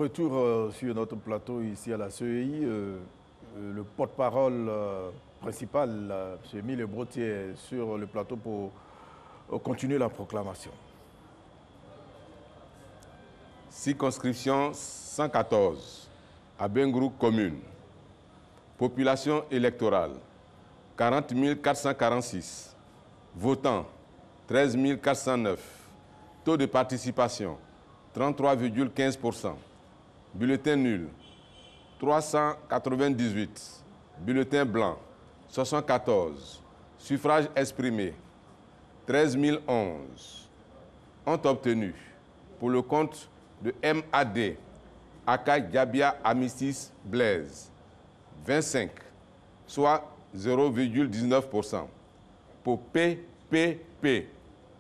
retour sur notre plateau ici à la CEI. Le porte-parole principal, M. Émile Brottier, est sur le plateau pour continuer la proclamation. Circonscription 114, à Bengrou commune. Population électorale, 40 446. Votants, 13 409. Taux de participation, 33,15%. Bulletin nul, 398. Bulletin blanc, 74. Suffrage exprimé, 13 011. Ont obtenu, pour le compte de MAD, Aka Diabia Amistis Blaise, 25, soit 0,19%. Pour PPP,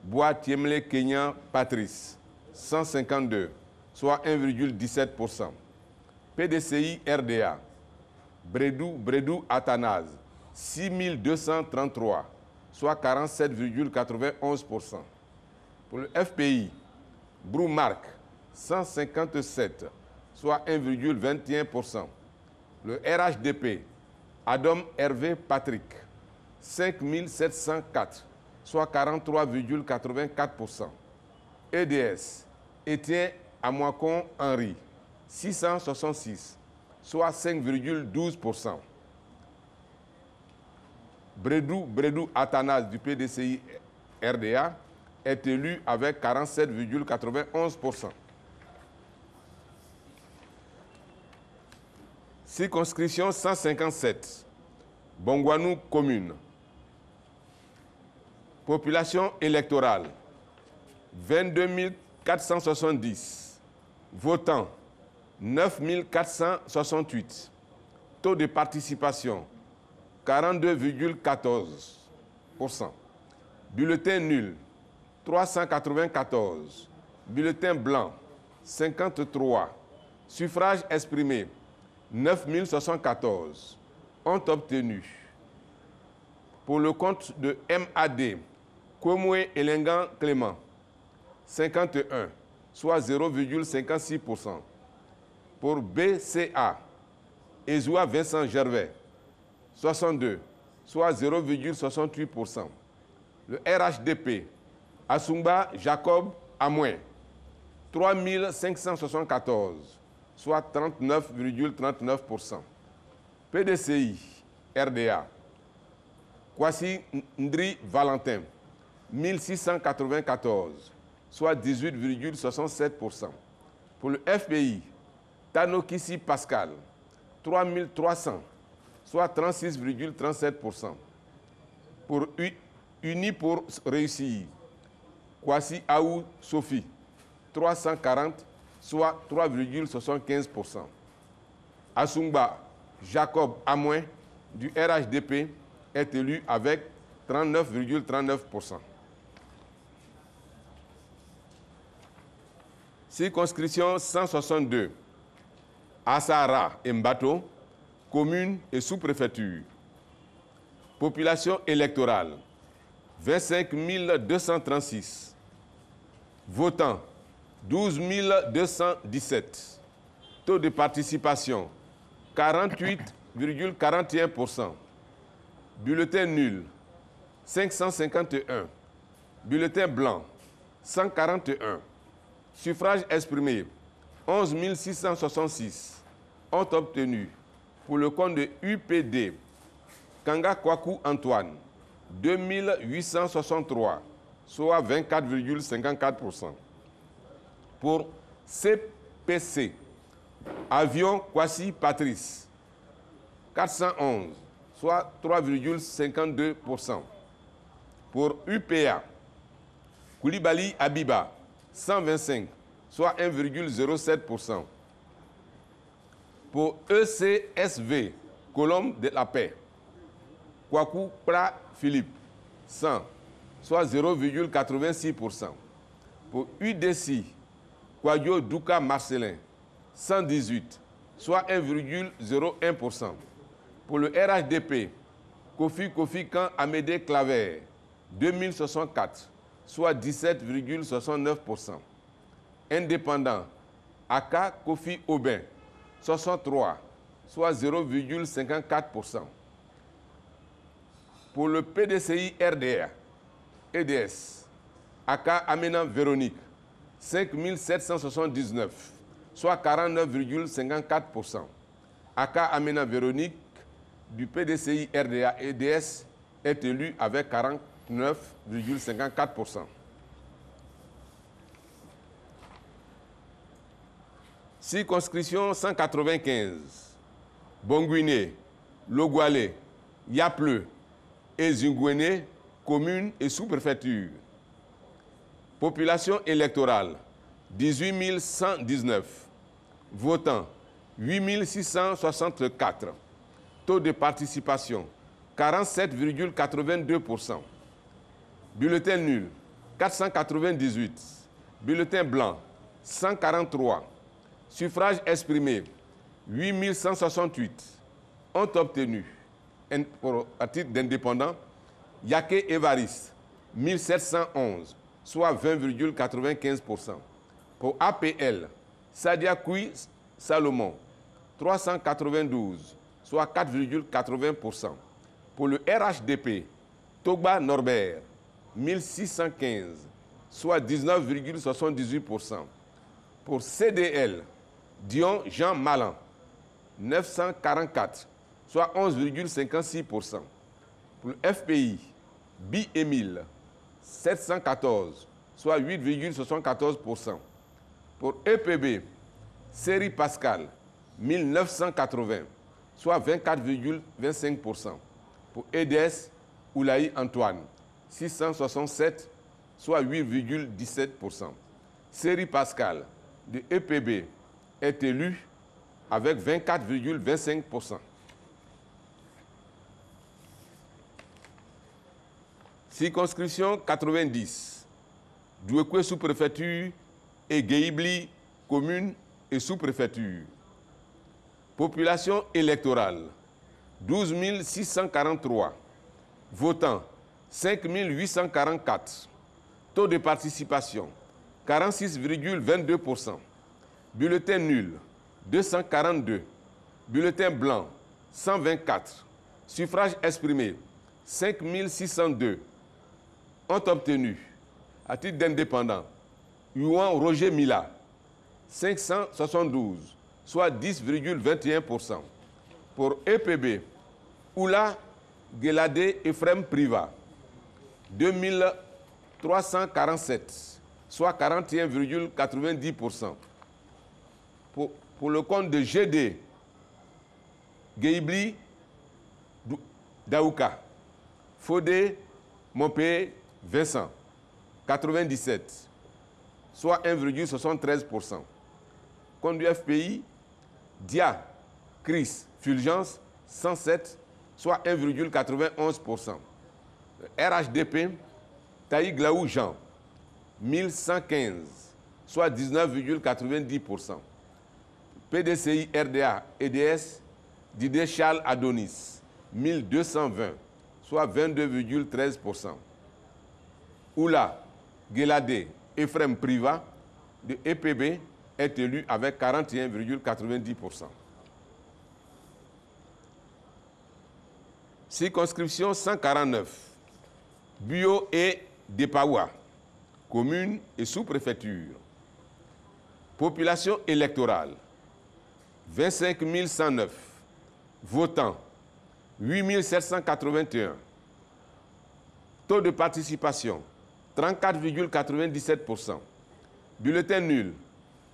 Bois Tiemle Kenyan Patrice, 152, soit 1,17%. PDCI RDA, Bredou Athanase, 6233, soit 47,91%. Pour le FPI, Brou Marc, 157, soit 1,21%. Le RHDP, Adam Hervé Patrick, 5704, soit 43,84%. EDS, Étienne Amouakon Henri, 666, soit 5,12%. Bredou Athanase du PDCI RDA est élu avec 47,91%. Circonscription 157, Bongwanou commune. Population électorale, 22 470. Votants, 9 468. Taux de participation, 42,14%. Bulletin nul, 394. Bulletin blanc, 53. Suffrage exprimé, 9 074. Ont obtenu, pour le compte de MAD, Komwe Elengan Clément, 51, soit 0,56%. Pour BCA, Ezoua Vincent Gervais, 62, soit 0,68%. Le RHDP, Asumba Jacob Amouin, 3574, soit 39,39%. PDCI RDA, Kwasi Ndri Valentin, 1694, soit 18,67%. Pour le FPI, Tanokisi Pascal, 3300, soit 36,37%. Pour Uni pour réussir, Kwasi Aou Sophie, 340, soit 3,75%. Asumba Jacob Amouin du RHDP est élu avec 39,39%. Circonscription 162, Assara et Mbato, commune et sous-préfecture. Population électorale, 25 236. Votants, 12 217. Taux de participation, 48,41%. Bulletin nul, 551. Bulletin blanc, 141. Suffrage exprimé, 11 666. Ont obtenu, pour le compte de UPD, Kanga Kwaku Antoine, 2863, soit 24,54%. Pour CPC, Avion Kwasi Patrice, 411, soit 3,52%. Pour UPA, Koulibaly Abiba, 125, soit 1,07%. Pour ECSV, Colombe de la Paix, Kwaku Pra Philippe, 100, soit 0,86%. Pour UDC, Kwadjo Douka Marcelin, 118, soit 1,01%. Pour le RHDP, Kofi Kan Amédée Claver, 2064, soit 17,69%. Indépendant, Aka Kofi Aubin, 63, soit 0,54%. Pour le PDCI RDA, EDS, Aka Amena Véronique, 5 779, soit 49,54%. Aka Amena Véronique du PDCI RDA EDS est élu avec 49,54%. Circonscription 195, Bonguiné, Logoualé, Yapleu et Zingouéné, communes et sous-préfectures. Population électorale, 18 119. Votants, 8 664. Taux de participation, 47,82%. Bulletin nul, 498. Bulletin blanc, 143. Suffrage exprimé, 8 168. Ont obtenu, à titre d'indépendant, Yake Évariste, 1711, soit 20,95%. Pour APL, Sadia Koui Salomon, 392, soit 4,80%. Pour le RHDP, Togba Norbert, 1615, soit 19,78%. Pour CDL, Dion Jean Malan, 944, soit 11,56%. Pour le FPI, Bi Émile, 714, soit 8,74%. Pour EPB, Série Pascal, 1980, soit 24,25%. Pour EDS, Oulaï Antoine, 667, soit 8,17%. Série Pascal de EPB est élu avec 24,25%. Circonscription 90, Douekoué sous-préfecture et Guéibli, commune et sous-préfecture. Population électorale, 12 643. Votants, 5 844. Taux de participation, 46,22%. Bulletin nul, 242. Bulletin blanc, 124. Suffrage exprimé, 5 602. Ont obtenu, à titre d'indépendant, Yuan Roger Mila, 572, soit 10,21%. Pour EPB, Oula Gelade Ephraim Priva, 2347, soit 41,90%. Pour le compte de GD, Guéibli Daouka, Fodé Mompé Vincent, 97, soit 1,73%. Compte du FPI, Dia Chris Fulgence, 107, soit 1,91%. RHDP, Taï Glaou Jean, 1115, soit 19,90%. PDCI RDA EDS, Didier Charles Adonis, 1220, soit 22,13%. Oula Gelade Ephraim Priva de EPB est élu avec 41,90%. Circonscription 149, Bio et Depaoua, commune et sous-préfecture. Population électorale, 25 109. Votants, 8 781. Taux de participation, 34,97%. Bulletin nul,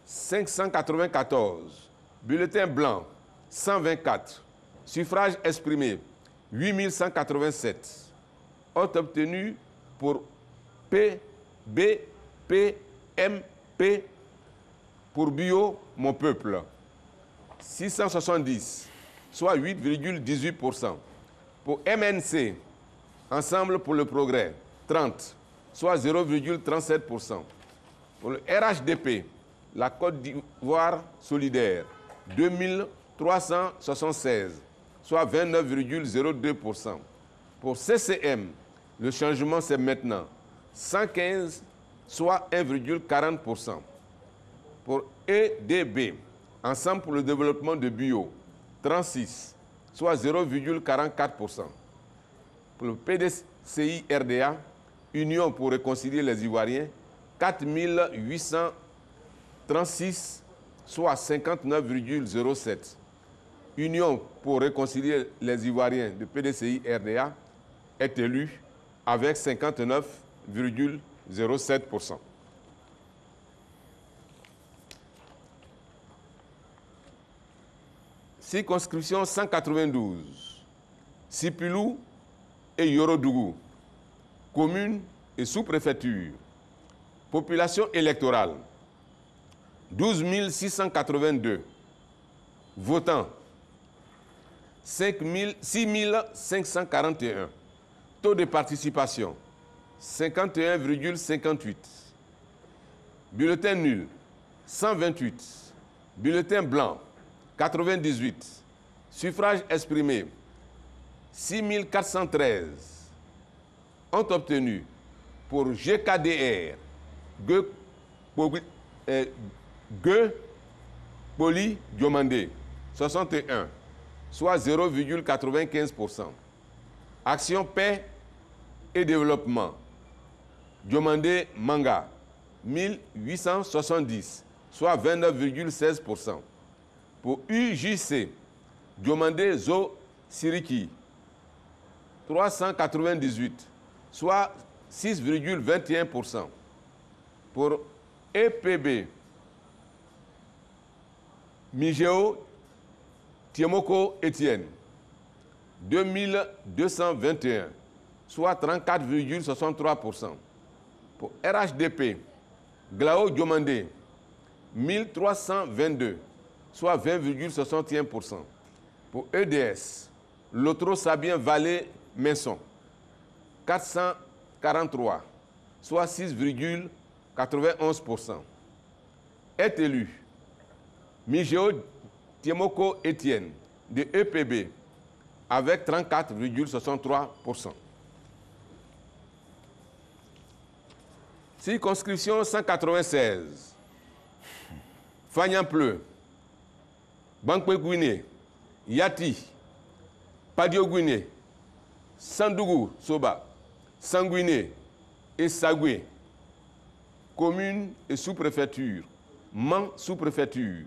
594. Bulletin blanc, 124. Suffrage exprimé, 8 187. Ont obtenu pour P, B, P, M, P, pour Bio, mon peuple, 670, soit 8,18%. Pour MNC, Ensemble pour le progrès, 30, soit 0,37%. Pour le RHDP, la Côte d'Ivoire solidaire, 2376, soit 29,02%. Pour CCM, le changement c'est maintenant 115, soit 1,40%. Pour EDB, Ensemble pour le développement de bio, 36, soit 0,44%. Pour le PDCI RDA, Union pour réconcilier les Ivoiriens, 4 836, soit 59,07. Union pour réconcilier les Ivoiriens de PDCI RDA est élu avec 59,07%. Circonscription 192, Sipilou et Yorodougou, communes et sous-préfecture. Population électorale, 12 682. Votants, 6 541. Taux de participation, 51,58. Bulletin nul, 128. Bulletin blanc, 98. Suffrage exprimé, 6 413. Ont obtenu pour GKDR, Poli Diomandé, 61, soit 0,95%. Action paix et développement, Diomandé Manga, 1870, soit 29,16%. Pour UJC, Diomandé Zo Siriki, 398, soit 6,21%. Pour EPB, Migeo Tiemoko Etienne, 2221, soit 34,63%. Pour RHDP, Glao Diomandé, 1322, soit 20,61%. Pour EDS, Lotro Sabien Vallée Messon, 443, soit 6,91%. Est élu Migeo Tiemoko Etienne de EPB avec 34,63%. Circonscription 196. Fagnan-Pleu, Bankwe-Guiné, Yati, Padio-Guiné, Sandougou, Soba, Sanguiné et Sagoué. Communes et sous-préfecture. Man sous-préfecture.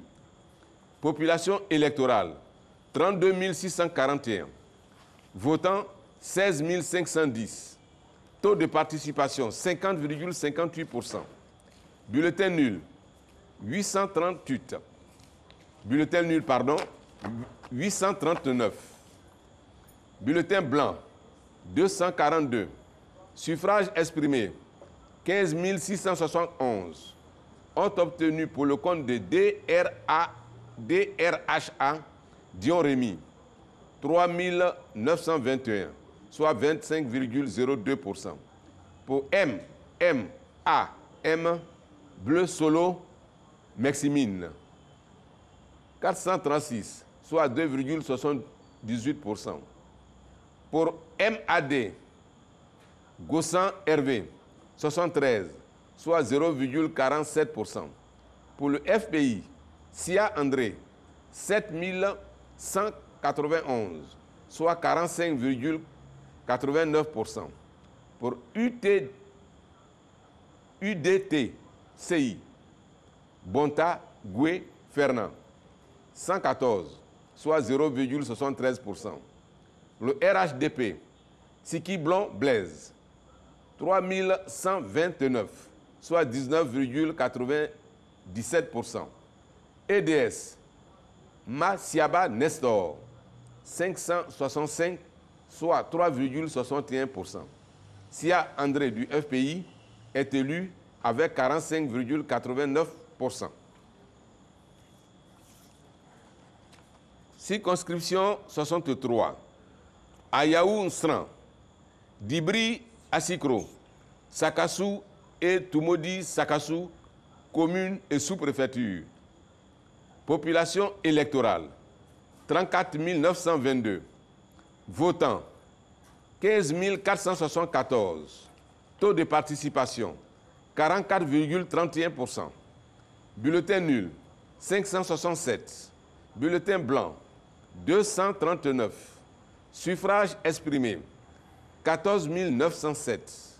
Population électorale, 32 641. Votants, 16 510. Taux de participation, 50,58%. Bulletin nul, 838. Bulletin nul, pardon, 839. Bulletin blanc, 242. Suffrage exprimé, 15 671. Ont obtenu pour le compte de DRHA Dion Rémy, 3 921, soit 25,02%. Pour M, Bleu Solo Maximine, 436, soit 2,78%. Pour MAD, Gossan Hervé, 73, soit 0,47%. Pour le FPI, Sia André, 7191, soit 45,89%. Pour UDT CI, Bonta Goué Fernand, 114, soit 0,73%. Le RHDP, Siki Blond Blaise, 3129, soit 19,97%. EDS, Masiaba Nestor, 565, soit 3,61%. Sia André du FPI est élu avec 45,89%. Circonscription 63. Ayaou Nsran, Dibri Asikro, Sakassou et Tumodi Sakassou, communes et sous-préfecture. Population électorale, 34 922. Votants, 15 474. Taux de participation, 44,31%. Bulletin nul, 567. Bulletin blanc, 239. Suffrages exprimés, 14 907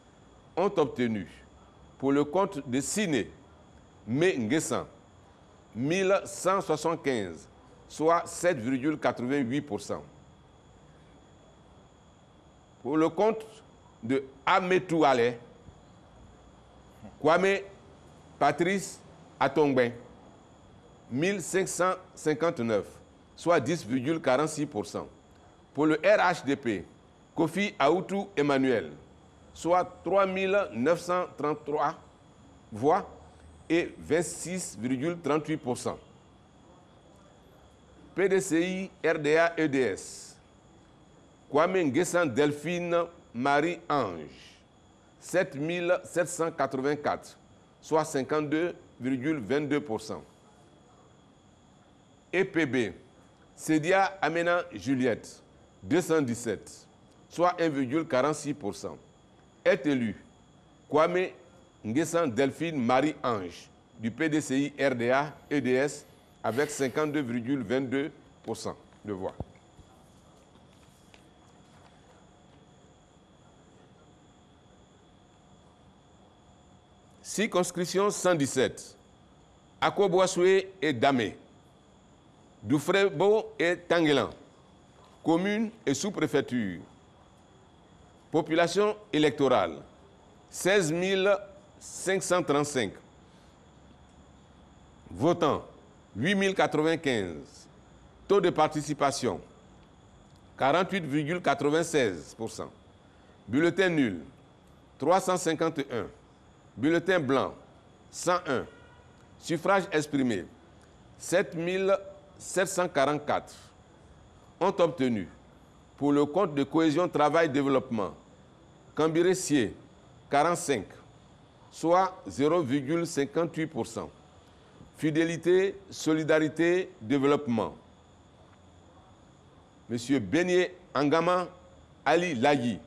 ont obtenu pour le compte de Siné Nguessan 1175, soit 7,88%. Pour le compte de Ametouale Kwame Patrice Atongben, 1559, soit 10,46%. Pour le RHDP, Kofi Aoutou Emmanuel, soit 3933 voix et 26,38%. PDCI RDA EDS, Kwame Nguessan Delphine Marie-Ange, 7784, soit 52,22%. EPB, Sedia Amena Juliette, 217, soit 1,46%. Est élu Kwame Nguessan Delphine Marie-Ange du PDCI RDA EDS avec 52,22% de voix. Circonscription 117, Akobouassoué et Damé, Doufrebo et Tanguelan, commune et sous-préfecture. Population électorale, 16 535. Votants, 8 095. Taux de participation, 48,96%. Bulletin nul, 351. Bulletin blanc, 101. Suffrages exprimés, 7 744 ont obtenu pour le compte de cohésion travail-développement Cambiré-Sié, 45, soit 0,58%. Fidélité, solidarité, développement. Monsieur Beignet Angama Ali Layi,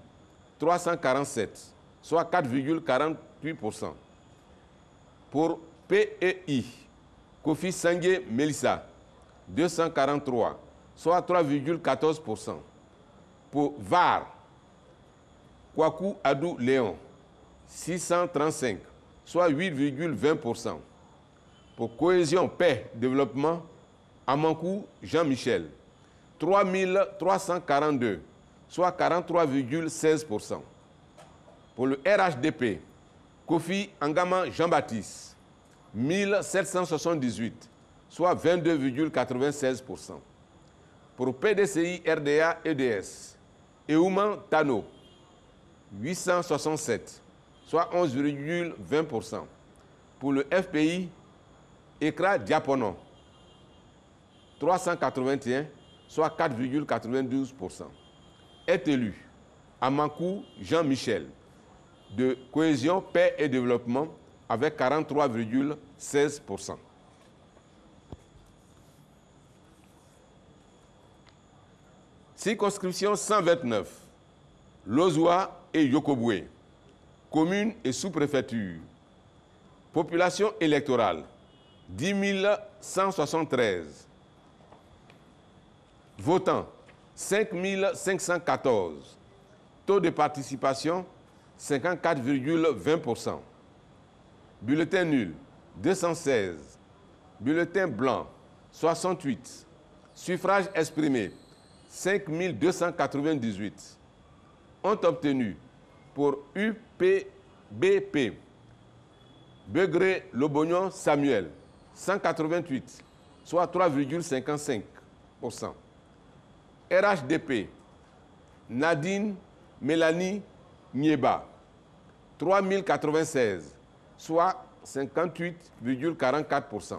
347, soit 4,48%. Pour PEI, Kofi Sangue Melissa, 243, soit 3,14%. Pour VAR, Kwaku Adou Léon, 635, soit 8,20%. Pour Cohésion, Paix, Développement, Amankou Jean-Michel, 3 342, soit 43,16%. Pour le RHDP, Kofi Angama Jean-Baptiste, 1778, soit 22,96%. Pour PDCI RDA EDS, Eouman Tano, 867, soit 11,20%. Pour le FPI, Ekra Diapono, 381, soit 4,92%. Est élu Amankou Jean-Michel, de Cohésion, Paix et Développement, avec 43,16%. Circonscription 129, Lozwa et Yokoboué, commune et sous-préfecture. Population électorale, 10 173. Votants, 5 514. Taux de participation, 54,20%. Bulletin nul, 216. Bulletin blanc, 68. Suffrages exprimés, 5 298. Ont obtenu pour UPBP, Begré Lobognon Samuel, 188, soit 3,55%. RHDP, Nadine Mélanie Nieba, 3096, soit 58,44%.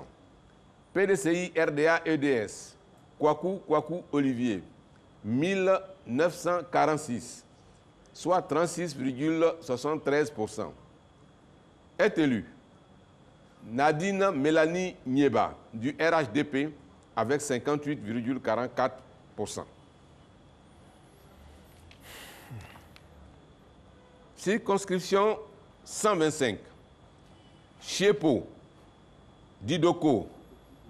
PDCI RDA EDS, Kwaku Olivier, 1946, soit 36,73%. Est élu Nadine Mélanie Nieba du RHDP avec 58,44%. Circonscription 125, Chiepo, Didoko,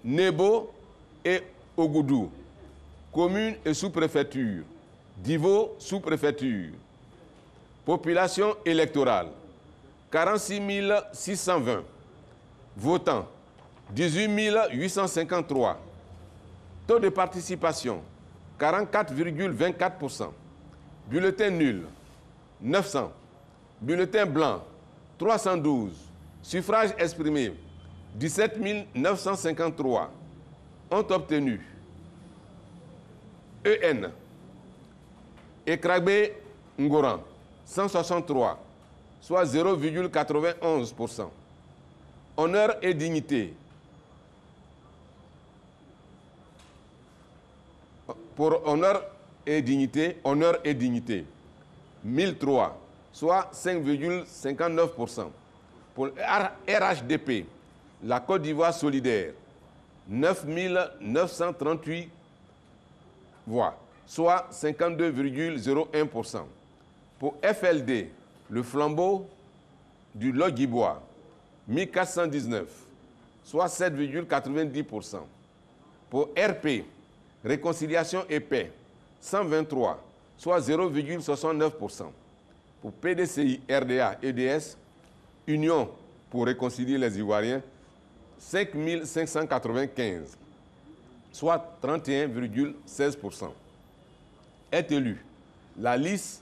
Nebo et Ogoudou. Communes et sous-préfecture. Divo, sous-préfecture. Population électorale, 46 620. Votants, 18 853. Taux de participation, 44,24%. Bulletin nul, 900. Bulletin blanc, 312. Suffrages exprimés, 17 953. Ont obtenu EN, Ekragbe Ngoran, 163, soit 0,91%. Honneur et dignité. Pour honneur et dignité, 1003, soit 5,59%. Pour RHDP, la Côte d'Ivoire solidaire, 9 938 voix, soit 52,01%. Pour FLD, le flambeau du Loggibois, 1419, soit 7,90%. Pour RP, Réconciliation et paix, 123, soit 0,69%. Pour PDCI, RDA, EDS, Union pour réconcilier les Ivoiriens, 5 595, soit 31,16%. Est élue la liste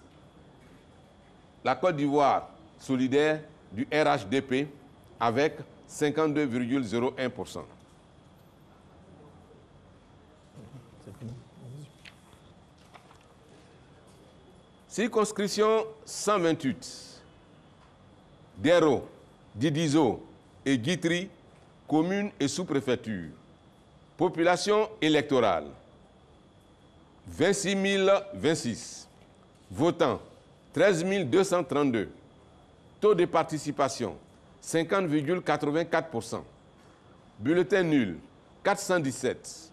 la Côte d'Ivoire solidaire du RHDP avec 52,01%. Circonscription 128. Dero, Didizo et Guitry, communes et sous-préfecture. Population électorale, 26 026. Votants, 13 232. Taux de participation, 50,84%. Bulletin nul, 417.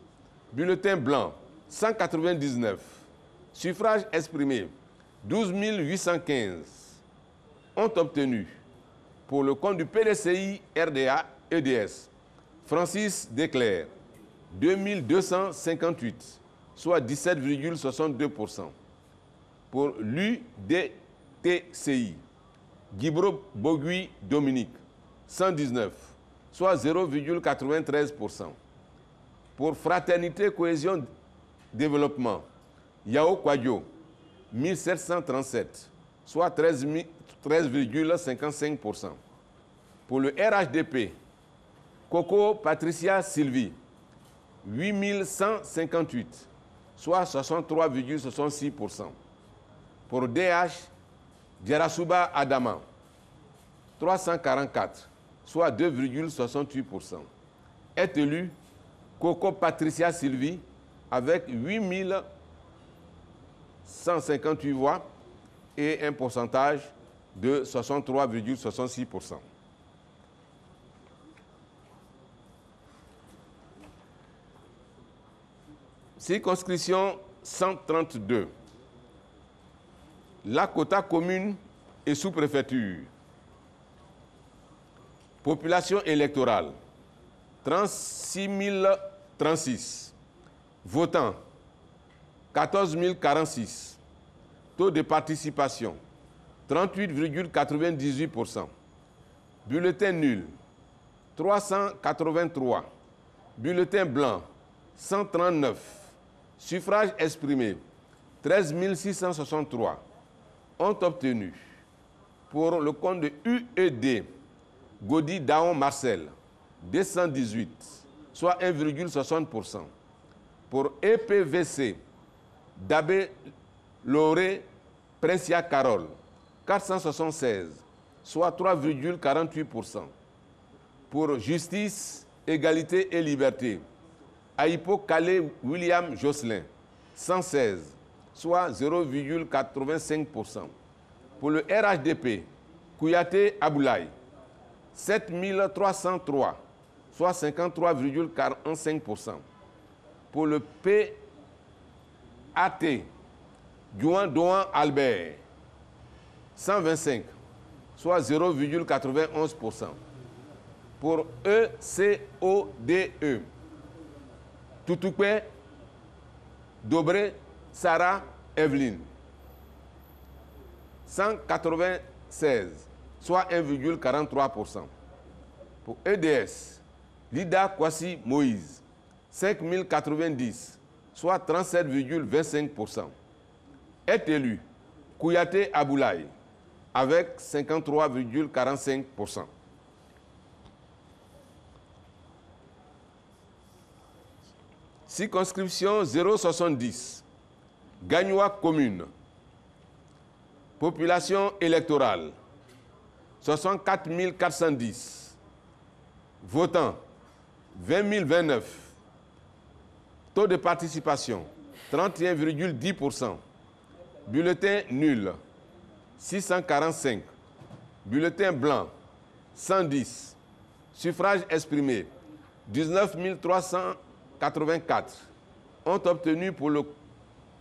Bulletin blanc, 199. Suffrages exprimés, 12 815. Ont obtenu, pour le compte du PDCI, RDA, EDS, Francis Desclerc, 2258, soit 17,62%. Pour l'UDTCI, Guibro Bogui Dominique, 119, soit 0,93%. Pour Fraternité Cohésion Développement, Yao Kwadjo, 1737, soit 13,55%. Pour le RHDP, Coco Patricia Sylvie, 8158, soit 63,66%. Pour DH, Djerasuba Adama, 344, soit 2,68%. Est élu Coco Patricia Sylvie avec 8158 voix et un pourcentage de 63,66%. Circonscription 132. Lakota commune et sous-préfecture. Population électorale, 36 036. Votants, 14 046. Taux de participation, 38,98%. Bulletin nul, 383. Bulletin blanc, 139. Suffrages exprimés, 13 663. Ont obtenu, pour le compte de UED, Godi Daon Marcel, 218, soit 1,60%. Pour EPVC, Dabé Loré Prencia Carole, 476, soit 3,48%. Pour Justice, Égalité et Liberté, Aipo Calais William Jocelyn, 116, soit 0,85%. Pour le RHDP, Kouyaté Aboulaye, 7303, soit 53,45%. Pour le PAT, Douan Albert, 125, soit 0,91%. Pour ECODE, Toutoupé, Dobré, Sarah, Evelyne. 196, soit 1,43%. Pour EDS, Lida Kwasi Moïse, 5090, soit 37,25%. Est élu Kouyaté Aboulaye, avec 53,45%. Circonscription 070, Gagnoua commune. Population électorale, 64 410. Votants, 20 029. Taux de participation, 31,10%. Bulletin nul, 645. Bulletin blanc, 110. Suffrage exprimé, 19 384. Ont obtenu pour le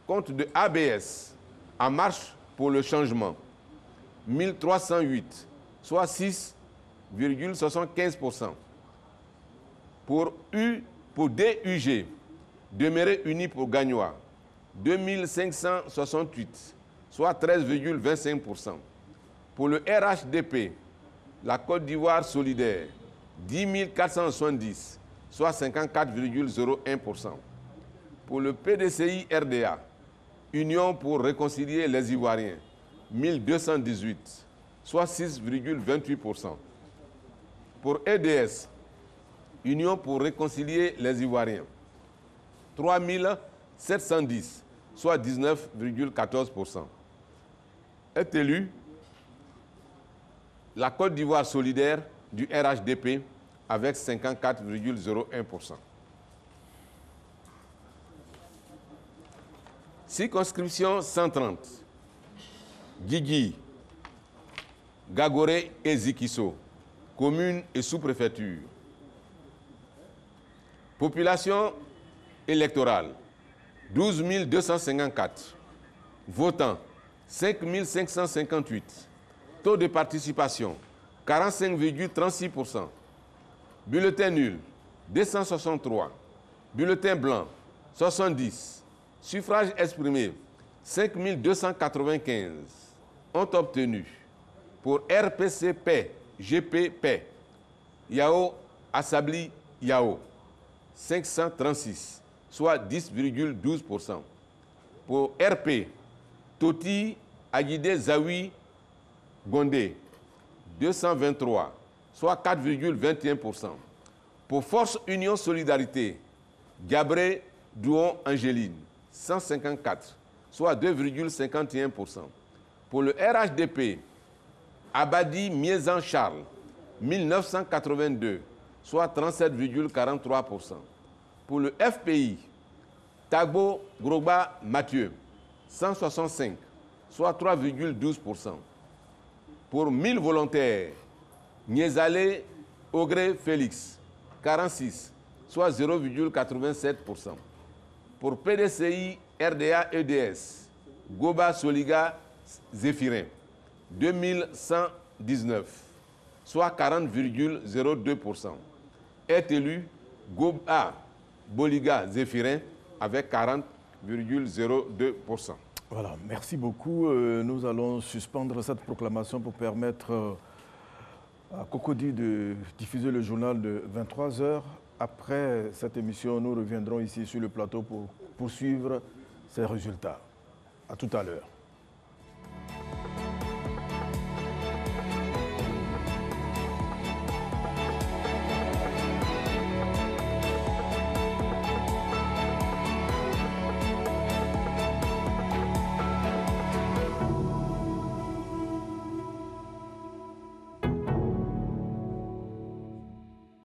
compte de ABS, En Marche pour le changement, 1308, soit 6,75%. Pour DUG, Demeurer Unis pour Gagnoua, 2568, soit 13,25%. Pour le RHDP, la Côte d'Ivoire solidaire, 10 470, soit 54,01%. Pour le PDCI RDA, Union pour réconcilier les Ivoiriens, 1218, soit 6,28%. Pour EDS, Union pour réconcilier les Ivoiriens, 3710, soit 19,14%. Est élu la Côte d'Ivoire solidaire du RHDP avec 54,01%. Circonscription 130, Guigui, Gagoré et Zikiso, commune et sous-préfecture. Population électorale, 12 254. Votants, 5 558. Taux de participation, 45,36%. Bulletin nul, 263. Bulletin blanc, 70. Suffrage exprimé, 5 295 ont obtenu pour RPCP, GPP, Yao Assabli Yao, 536, soit 10,12%. Pour RP, Toti Agide Zawi Gondé, 223, soit 4,21%. Pour Force Union Solidarité, Gabré Douon Angéline, 154, soit 2,51%. Pour le RHDP, Abadi Miezan Charles, 1982, soit 37,43%. Pour le FPI, Tagbo Grogba Mathieu, 165, soit 3,12%. Pour 1000 volontaires, Niezale Ogré Félix, 46, soit 0,87%. Pour PDCI RDA EDS, Goba Soliga Zéphirin, 2119, soit 40,02%. Est élu Goba Boliga Zéphirin avec 40,02%. Voilà, merci beaucoup. Nous allons suspendre cette proclamation pour permettre à Cocody de diffuser le journal de 23 h. Après cette émission, nous reviendrons ici sur le plateau pour poursuivre ces résultats. À tout à l'heure.